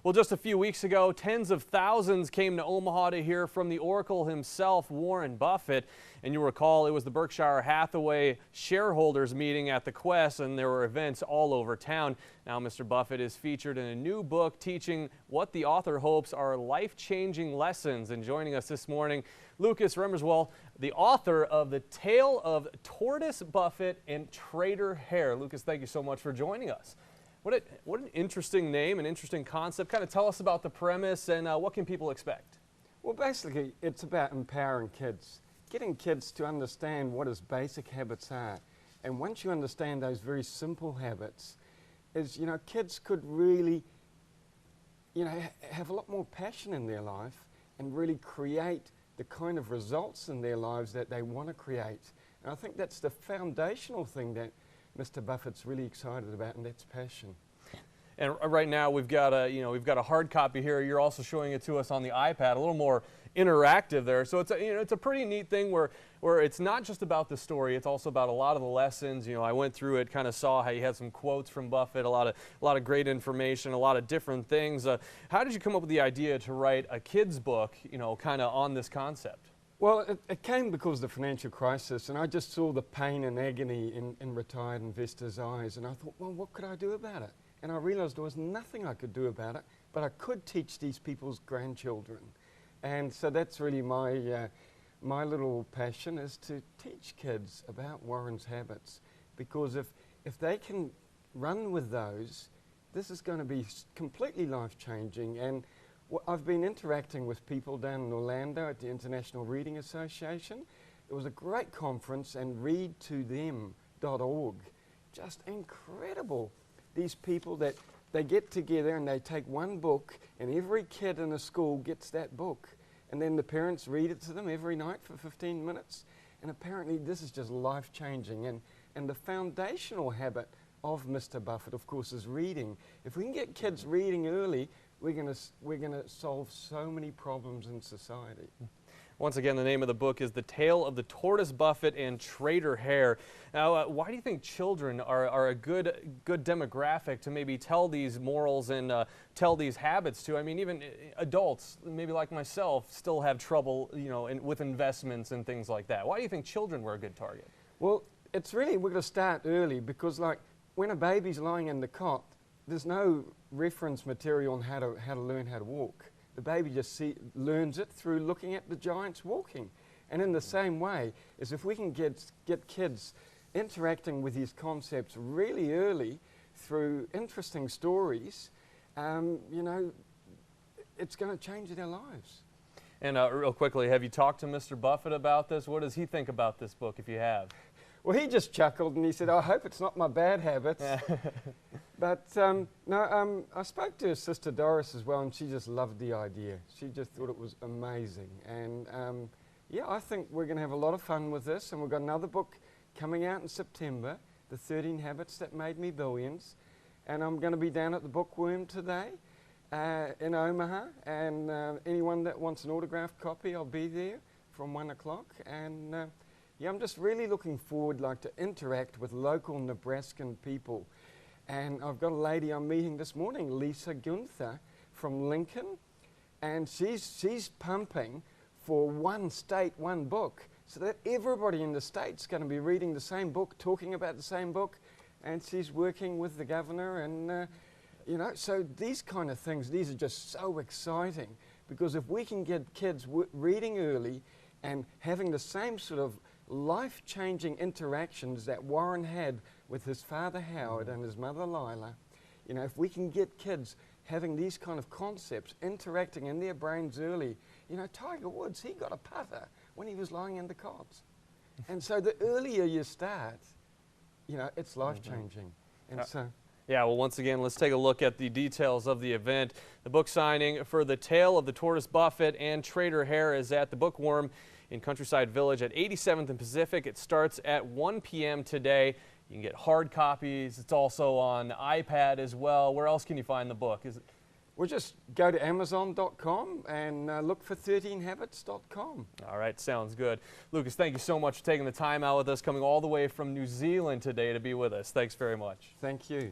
Well, just a few weeks ago, tens of thousands came to Omaha to hear from the Oracle himself, Warren Buffett. And you'll recall it was the Berkshire Hathaway shareholders meeting at the Quest, and there were events all over town. Now, Mr. Buffett is featured in a new book teaching what the author hopes are life-changing lessons. And joining us this morning, Lucas Remmerswaal, the author of the Tale of Tortoise Buffett and Trader Hare. Lucas, thank you so much for joining us. What an interesting name, an interesting concept. Kind of tell us about the premise and what can people expect? Well, basically, it's about empowering kids, getting kids to understand what his basic habits are. And once you understand those very simple habits, kids could really, have a lot more passion in their life and really create the kind of results in their lives that they want to create. And I think that's the foundational thing that Mr. Buffett's really excited about, and that's passion. And right now we've got a hard copy here. You're also showing it to us on the iPad, a little more interactive there. So it's a pretty neat thing where it's not just about the story, it's also about a lot of the lessons. I went through it, kind of saw how you had some quotes from Buffett, a lot of great information, a lot of different things. How did you come up with the idea to write a kid's book, kind of on this concept? Well, it came because of the financial crisis, and I just saw the pain and agony in retired investors' eyes, and I thought, well, what could I do about it? And I realized there was nothing I could do about it, but I could teach these people's grandchildren. And so that's really my little passion, is to teach kids about Warren's habits, because if they can run with those, this is going to be completely life-changing. And I've been interacting with people down in Orlando at the International Reading Association. It was a great conference, and readtothem.org. Just incredible. These people that they get together and they take one book, and every kid in a school gets that book. And then the parents read it to them every night for 15 minutes. And apparently this is just life-changing. And the foundational habit of Mr. Buffett, of course, is reading. If we can get kids reading early, we're gonna solve so many problems in society. Once again, the name of the book is The Tale of the Tortoise Buffett and Trader Hare. Now, why do you think children are a good demographic to maybe tell these morals and tell these habits to? I mean, even adults, maybe like myself, still have trouble, with investments and things like that. Why do you think children were a good target? Well, it's really, we're going to start early, because like when a baby's lying in the cot, there's no reference material on how to learn how to walk. The baby just learns it through looking at the giants walking. And in the same way, is if we can get kids interacting with these concepts really early through interesting stories, it's going to change their lives. And real quickly, have you talked to Mr. Buffett about this? What does he think about this book, if you have? Well, he just chuckled and he said, I hope it's not my bad habits. But I spoke to his sister Doris as well, and she just loved the idea. She just thought it was amazing. And yeah, I think we're going to have a lot of fun with this. And we've got another book coming out in September, The 13 Habits That Made Me Billions. And I'm going to be down at the Bookworm today in Omaha. And anyone that wants an autographed copy, I'll be there from 1 o'clock. And yeah, I'm just really looking forward to interact with local Nebraskan people. And I've got a lady I'm meeting this morning, Lisa Gunther from Lincoln, and she's pumping for one state, one book, so that everybody in the state's going to be reading the same book, talking about the same book, and she's working with the governor. And so these kind of things, these are just so exciting, because if we can get kids reading early and having the same sort of life-changing interactions that Warren had with his father Howard and his mother Lila, if we can get kids having these kind of concepts interacting in their brains early. Tiger Woods, he got a putter when he was lying in the cots. And so the earlier you start, it's life-changing. And so yeah, well, once again, let's take a look at the details of the event. The book signing for The Tale of the Tortoise Buffett and Trader Hare is at the Bookworm in Countryside Village at 87th and Pacific. It starts at 1 p.m. today. You can get hard copies. It's also on iPad as well. Where else can you find the book? Well, just go to Amazon.com and look for 13habits.com. All right, sounds good. Lucas, thank you so much for taking the time out with us, coming all the way from New Zealand today to be with us. Thanks very much. Thank you.